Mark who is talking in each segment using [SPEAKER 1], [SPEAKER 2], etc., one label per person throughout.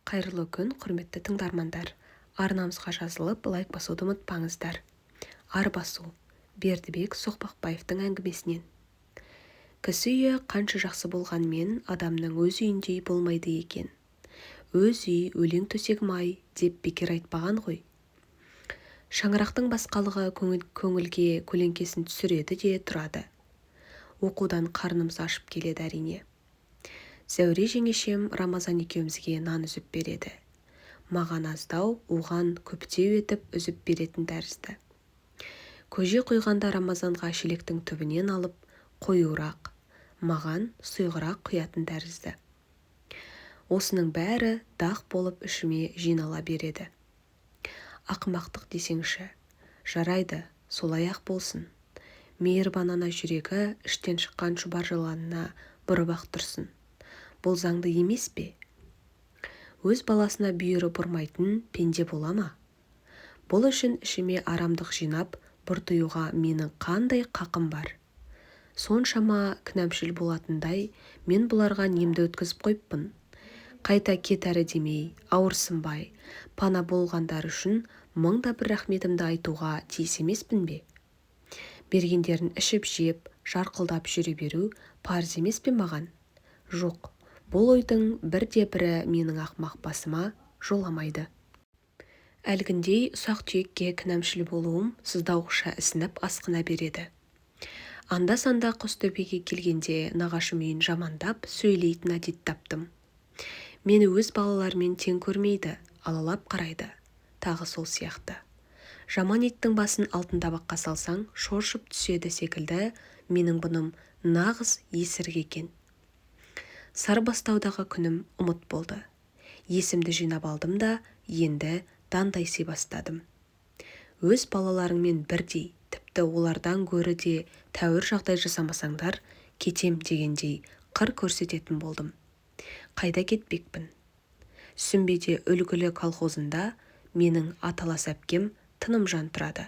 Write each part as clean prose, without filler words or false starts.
[SPEAKER 1] Қайырлы күн, құрметті тыңдармандар. Арнамызға жазылып, лайк басуды ұмытпаңыздар. Арбасу, Бердібек Соқпақбаевтың әңгімесінен. Кісі үйі қанша жақсы болғанмен, адамның өз үйіндей болмайды екен. Өз үй өлең төсегім ай деп бекер айтпаған ғой. Шаңырақтың басқалығы көңілге көлеңкесін түсіреді де тұрады. Оқудан қарнымыз ашып келеді әрине. Зәуре жеңешем Рамазан екеумізге нан үзіп береді. Маған аздау, оған көптеу етіп үзіп беретін тәрізді. Көже құйғанда Рамазанға шелектің түбінен алып, қоюырақ, маған сұйғырақ құятын тәрізді. Осының бәрі дақ болып ішіме жинала береді. Ақымақтық десеңші, жарайды, солай-ақ болсын. Мейірбан ана жүрегі іштен шыққан шұбар жыланына бұрып-ақ тұрсын. Бұл заңды емес пе? Өз баласына бүйірі бұрмайтын пенде бола ма? Бұл үшін ішіме арамдық жинап, бұртиюға менің қандай қақым бар? Соншама кінәмшіл болатындай, мен бұларға немді өткізіп қойыппын. Қайта кетәрі демей, ауырсынбай, пана болғандар үшін мыңда бір рахметімді айтуға тиіс емеспін бе? Бергендерін ішіп жеп, жарқылдап жүре беру парыз емес пе маған? Жоқ, бұл ойдың бірде-бірі менің ақымақ басыма жоламайды. Әлгіндей ұсақ-түйекке кінәмшіл болуым сыздауықша ісініп асқына береді. Анда-санда Құстөбеге келгенде нағашым үйін жамандап сөйлейтін әдет таптым. Мені өз балаларымен тең көрмейді, алалап қарайды. Тағы сол сияқты. Жаман еттің басын алтын табаққа салсаң, шоршып түседі секілді, менің бұным нағыз есірік екен. Сарыбастаудағы күнім ұмыт болды. Есімді жинап алдым да, енді дандайси бастадым. Өз балаларыңмен бірдей, тіпті олардан гөрі де тәуір жағдай жасамасаңдар, кетем дегендей қыр көрсететін болдым. Қайда кетпекпін? Сүмбеде үлгілі колхозында менің аталас әпкем Тынымжан тұрады.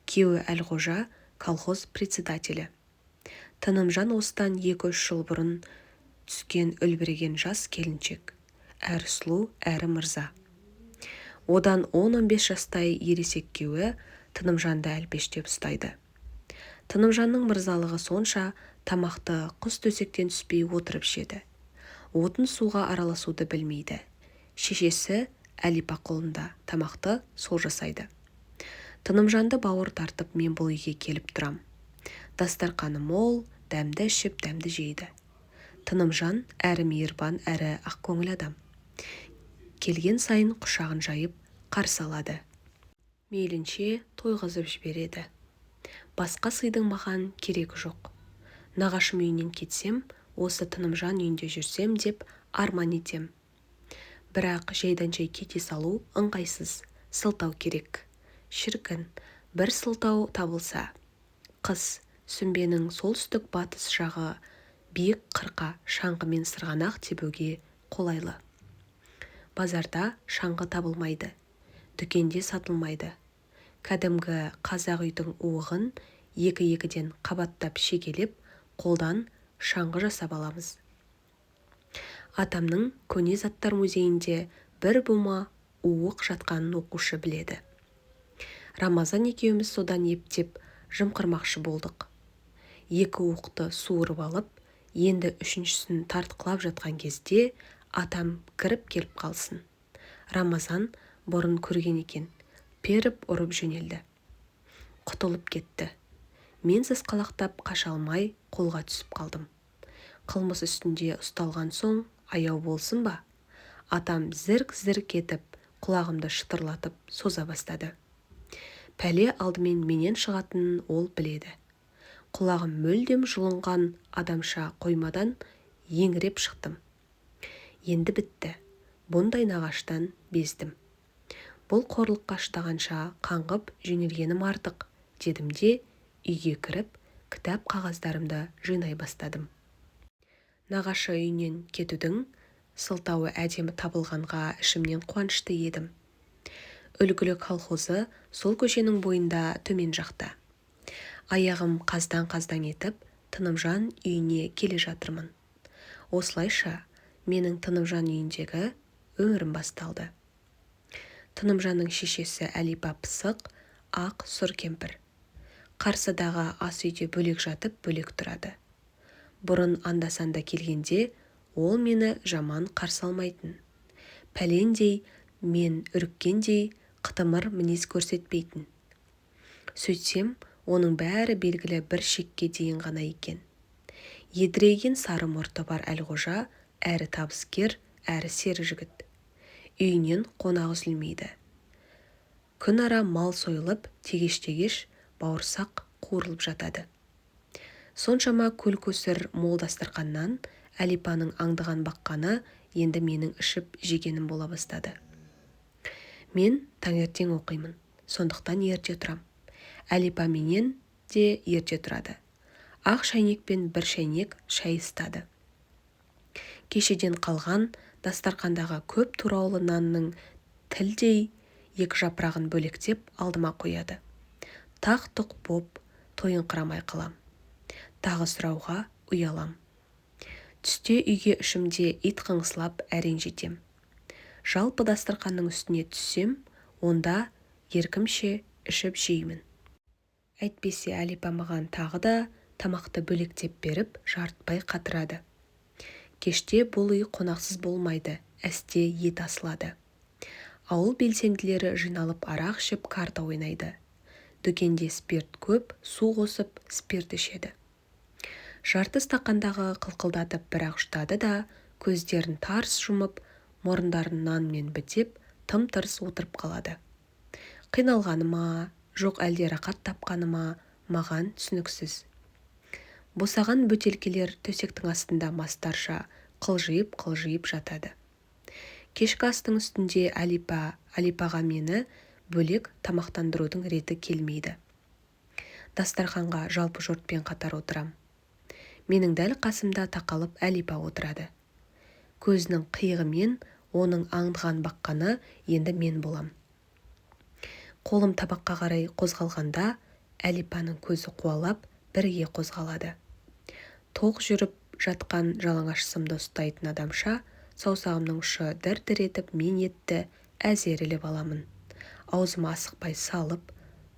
[SPEAKER 1] Күйеуі Әлғожа, колхоз председателі. Тынымжан осыдан 2-3 жыл бұрын түскен үлбіреген жас келіншек. Әрі сұлу, әрі мырза. Одан 10-15 жастай ересек күйеуі Тынымжанды әлпештеп ұстайды. Тынымжанның мырзалығы сонша, тамақты құс төсектен түспей отырып жеді. Отын суға араласуды білмейді. Шешесі Әлипа қолында тамақты сол жасайды. Тынымжанды бауыр тартып мен бұл үйге келіп тұрам. Дастарқаны мол, дәмді ішіп, дәмді жейді. Тынымжан әрі мейірбан, әрі ақкөңіл адам. Келген сайын құшағын жайып қарсы алады. Мейлінше тойғызып жібереді. Басқа сыйдың маған керегі жоқ. Нағашым үйінен кетсем, осы Тынымжан үйінде жүрсем деп арман етем. Бірақ жайдан-жай кете салу ыңғайсыз, сылтау керек. Шіркін, бір сылтау табылса. Қыс, сүмбенің солтүстік батыс жағы биік қырқа шаңғымен сырғанақ тебуге қолайлы. Базарда шаңғы табылмайды, дүкенде сатылмайды. Кәдімгі қазақ үйдің уығын екі-екіден қабаттап шегелеп, қолдан шаңғы жасап аламыз. Атамның көне заттар музейінде бір бума уық жатқанын оқушы біледі. Рамазан екеуміз содан ептеп жымқырмақшы болдық. 2 уықты суырып алып, енді 3-шісін тартқылап жатқан кезде атам кіріп келіп қалсын. Рамазан бұрын көрген екен, періп ұрып жөнелді. Құтылып кетті. Мен сасқалақтап қаша алмай қолға түсіп қалдым. Қылмыс үстінде ұсталған соң аяу болсын ба? Атам зірк-зірк етіп, құлағымды шытырлатып соза бастады. Пәле алдымен менен шығатынын ол біледі. Құлағым мүлдем жұлынған адамша қоймадан еңіреп шықтым. Енді бітті. Бұндай нағаштан бездім. Бұл қорлыққа шыдағанша қаңғып жөнелгенім артық, дедім де үйге кіріп, кітап қағаздарымды жинай бастадым. Нағашы үйінен кетудің сылтауы әдемі табылғанға ішімнен қуанышты едім. Үлгілі колхозы сол көшенің бойында төмен жақта. Аяғым қаздан-қаздан етіп, Тынымжан үйіне келе жатырмын. Осылайша, менің Тынымжан үйіндегі өмірім басталды. Тынымжанның шешесі Әлипа пысық, ақ сұр кемпір. Қарсыдағы ас үйде бөлек жатып, бөлек тұрады. Бұрын анда-санда келгенде ол мені жаман қарсы алмайтын. Пәлендей, мен үріккендей қытымыр мінез көрсетпейтін. Сөйтсем, оның бәрі белгілі бір шекке дейін ғана екен. Едірейген сары мұрты бар Әлғожа әрі табыскер, әрі сері жігіт. Үйінен қонақ үзілмейді. Күн ара мал сойылып, тегеш-тегеш бауырсақ қуырылып жатады. Соншама көл-көсір мол дастарқаннан Әлипаның аңдыған баққаны енді менің ішіп жегенім бола бастады. Мен таңертең оқимын, сондықтан ерте тұрам. Әлипа менен де ерте тұрады. Ақ шайнекпен бір шайнек шай ыстады. Кешеден қалған дастарқандағы көп тураулы нанның тілдей екі жапырағын бөлектеп алдыма қояды. Тақ-тұқ боп тойыңқырамай қалам. Тағы сұрауға ұялам. Түсте үйге ішімде ит қыңсылап әрең жетем. Жалпы дастарқанның үстіне түссем, онда еркімше ішіп жеймін. Әйтпесе Әлипа маған тағы да тамақты бөлектеп беріп, жартпай қатырады. Кеште бұл үй қонақсыз болмайды, әсте ет асылады. Ауыл белсенділері жиналып арақ ішіп карта ойнайды. Дүкенде спирт көп, су қосып спирт ішеді. Жарты стақандағы қылқылдатып бір-ақ жұтады да, көздерін тарс жұмып, мұрындарын нанмен бітеп, тым-тырс отырып қалады. Қиналғаны ма, жоқ әлде рақат тапқаны ма, маған түсініксіз. Босаған бөтелкелер төсектің астында мастарша қылжиып жатады. Кешкі астың үстінде Әлипаға мені бөлек тамақтандырудың реті келмейді. Дастарханға жалпы жұртпен қатар отырам. Менің дәл қасымда тақалып Әлипа отырады. Көзінің қиығымен оның аңдыған баққаны енді мен болам. Қолым табаққа қарай қозғалғанда Әлипаның көзі қуалап бірге қозғалады. Тоқ жүріп жатқан жалаңаш сымды ұстайтын адамша саусағымның ұшы дір-дір етіп мен етті әзерілеп аламын. Аузыма асықпай салып,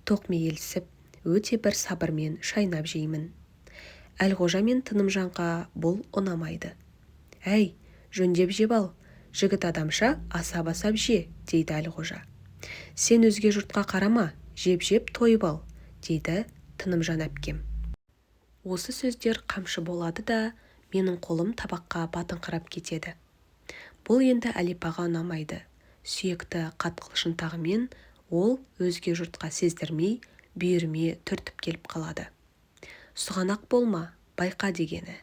[SPEAKER 1] тоқмейілсіп, өте бір сабырмен шайнап жеймін. Әлғожа мен Тынымжанға бұл ұнамайды. Әй, жөндеп жеп ал, жігіт адамша асап-асап же, дейді Әлғожа. Сен өзге жұртқа қарама, жеп-жеп тойып ал, дейді Тынымжан әпкем. Осы сөздер қамшы болады да, менің қолым табаққа батыңқырап кетеді. Бұл енді Әлипаға ұнамайды. Сүйекті қатқыл шынтағымен ол өзге жұртқа сездірмей, бүйіріме түртіп келіп қалады. Сұғанақ болма, байқа дегені.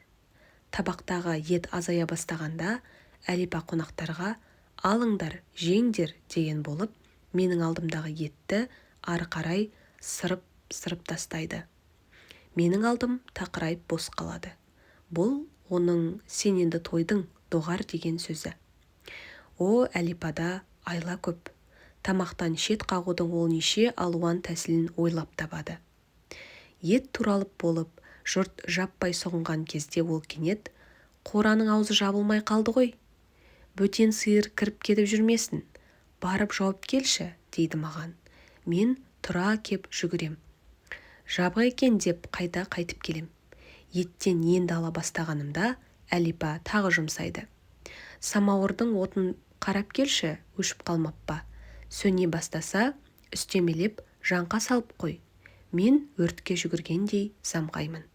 [SPEAKER 1] Табақтағы ет азая бастағанда Әлипа қонақтарға алыңдар, жеңдер деген болып, менің алдымдағы етті ары қарай сырып тастайды. Менің алдым тақырайып бос қалады. Бұл оның сен енді тойдың, доғар деген сөзі. О, Әлипада айла көп. Тамақтан шет қағудың ол неше алуан тәсілін ойлап табады. Ет туралып болып, жұрт жаппай соғынған кезде ол кенет, қораның аузы жабылмай қалды ғой. Бөтен сиыр кіріп кетіп жүрмесін. Барып жауып келші, дейді маған. Мен тұра кеп жүгірем. Жабық екен деп қайта қайтып келем. Еттен енді ала бастағанымда Әлипа тағы жұмсайды. Самауырдың отын қарап келші, өшіп қалмап па. Сөне бастаса, үстемелеп жанқа салып қой. Мен өртке жүгіргендей самғаймын.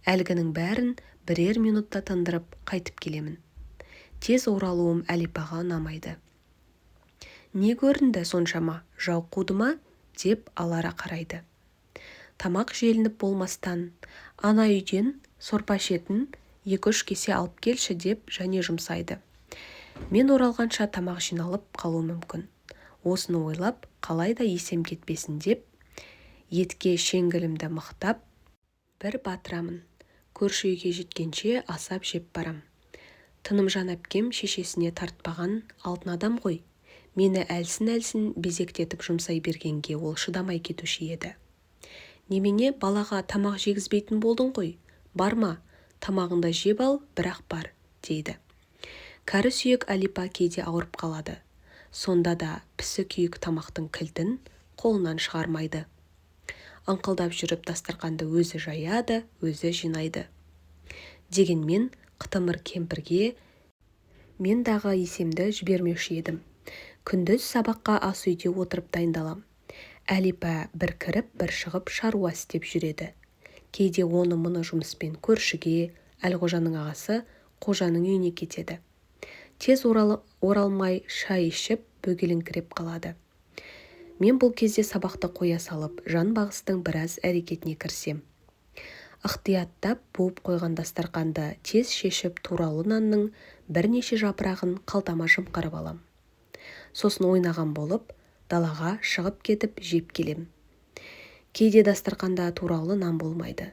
[SPEAKER 1] Әлгінің бәрін бірер минутта тындырып қайтып келемін. Тез оралуым Әлипаға ұнамайды. Не көрінді соншама, жау қуды ма, деп алара қарайды. Тамақ желініп болмастан, ана үйден сорпа ішетін 2-3 кесе алып келші деп және жұмсайды. Мен оралғанша тамақ жиналып қалу мүмкін. Осыны ойлап, қалайда есем кетпесін деп, етке шеңгілімді мықтап, бір батырамын. Көрші үйге жеткенше асап жеп барам. Тынымжан әпкем шешесіне тартпаған алтын адам ғой. Мені әлсін-әлсін безектетіп жұмсай бергенге ол шыдамай кетуші еді. Немене балаға тамақ жегізбейтін болдың ғой. Барма, тамағында жеп ал, бірақ бар, дейді. Кәрі сүйек Әлипа кейде ауырып қалады. Сонда да пісі күйік тамақтың кілтін қолынан шығармайды. Аңқылдап жүріп дастарқанды өзі жаяды, өзі жинайды. Дегенмен қытымыр кемпірге мен дағы есемді жібермеуші едім. Күндіз сабаққа ас үйде отырып дайындалам. Әлипа бір кіріп, бір шығып шаруа істеп жүреді. Кейде оны-мұны жұмыспен көршіге, Әлғожаның ағасы қожаның үйіне кетеді. Тез оралмай шай ішіп, бөгеліңкіреп қалады. Мен бұл кезде сабақты қоя салып, жан бағыстың біраз әрекетіне кірсем. Ықтияттап буып қойған дастарқанды тез шешіп, туралы нанның бірнеше жапырағын қалтама жымқырып алам. Сосын ойнаған болып, далаға шығып кетіп жеп келем. Кейде дастарқанда туралы нан болмайды.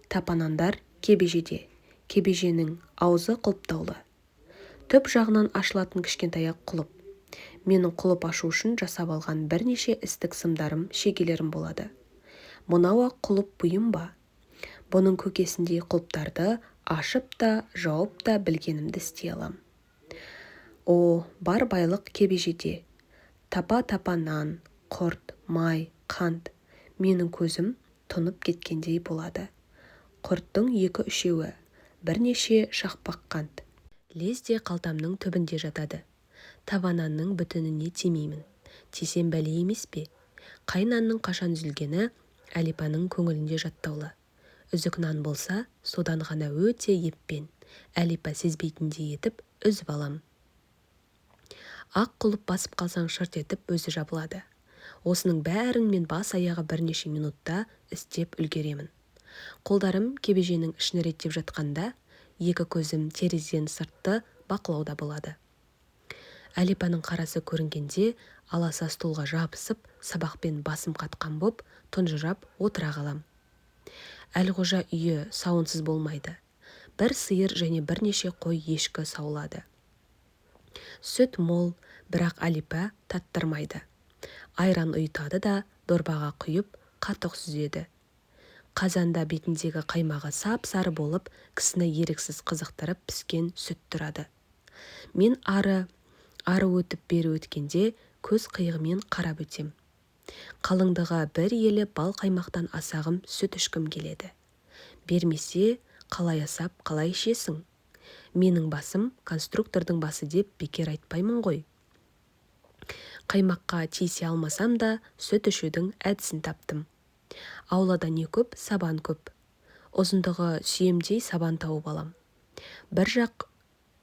[SPEAKER 1] Тапанандар кебежеде, кебеженің аузы құлыптаулы. Түп жағынан ашылатын кішкентай құлып. Менің құлып ашу үшін жасап алған бірнеше істік сымдарым, шегелерім болады. Мынау құлып бұйым ба? Бұның көкесіндей құлыптарды ашып та, жауып та білгенімді істей алам. Бар байлық кебежеде. Тапа-тапа нан, құрт, май, қант. Менің көзім тұнып кеткендей болады. Құрттың 2-3-еуі, бірнеше шақпақ қант. Лезде қалтамның түбінде жатады. Табананның бүтініне тимеймін. Тесем бәле емес пе? Қайнанның қашан үзілгені Әлипаның көңілінде жаттаулы. Үзік нан болса, содан ғана өте еппен, Әлипа сезбейтіндей етіп үзіп алам. Ақ құлып басып қалсаң шырт етіп өзі жабылады. Осының бәрін мен бас-аяғы бірнеше минутта істеп үлгеремін. Қолдарым кебеженің ішін реттеп жатқанда, екі көзім терезеден сыртты бақылауда болады. Әлипаның қарасы көрінгенде, аласа столға жабысып, сабақпен басым қатқан боп, тұнжырап отыра қалам. Әлғожа үйі сауынсыз болмайды. Бір сиыр және бірнеше қой ешкі саулады. Сүт мол, бірақ Әлипа таттырмайды. Айран ұйытады да дорбаға құйып қатық сүзеді. Қазанда бетіндегі қаймағы сап-сары болып, кісіні еріксіз қызықтырып піскен сүт тұрады. Мен ары өтіп бері өткенде көз қиығымен қарап өтем. Қалыңдығы бір елі бал қаймақтан асағым сүт ішкім келеді. Бермесе, қалай асап, қалай ішесің? Менің басым конструктордың басы деп бекер айтпаймын ғой. Қаймаққа тиісе алмасам да сүт ішудің әдісін таптым. Аулада не көп, сабан көп. Ұзындығы сүйемдей сабан тауып алам. Бір жақ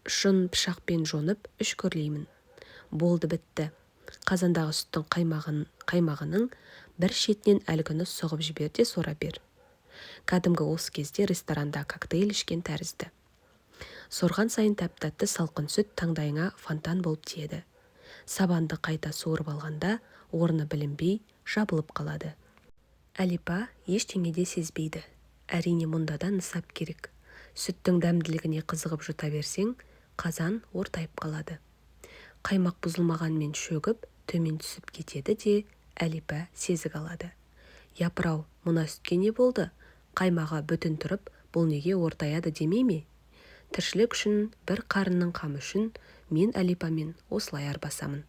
[SPEAKER 1] ұшын пышақпен жонып үшкірлеймін. Болды бітті. Қазандағы сүттің қаймағының бір шетінен әлгіні соғып жіберде сора бер. Кәдімгі осы кезде ресторанда коктейль ішкен тәрізді. Сорған сайын тәп-тәтті салқын сүт таңдайыңа фонтан болып тиеді. Сабанды қайта суырып алғанда орны білінбей жабылып қалады. Әлипа ештеңеде сезбейді. Әрине мұнда да нысап керек. Сүттің дәмділігіне қызығып жұта берсең, қазан ортайып қалады. Қаймақ бұзылмағанмен шөгіп, төмен түсіп кетеді де Әлипа сезік алады. Япырау, мына сүтке не болды? Қаймаға бүтін тұрып, бұл неге ортаяды демей ме? Тіршілік үшін, бір қарынның қамы үшін мен Әлипамен осылай арбасамын.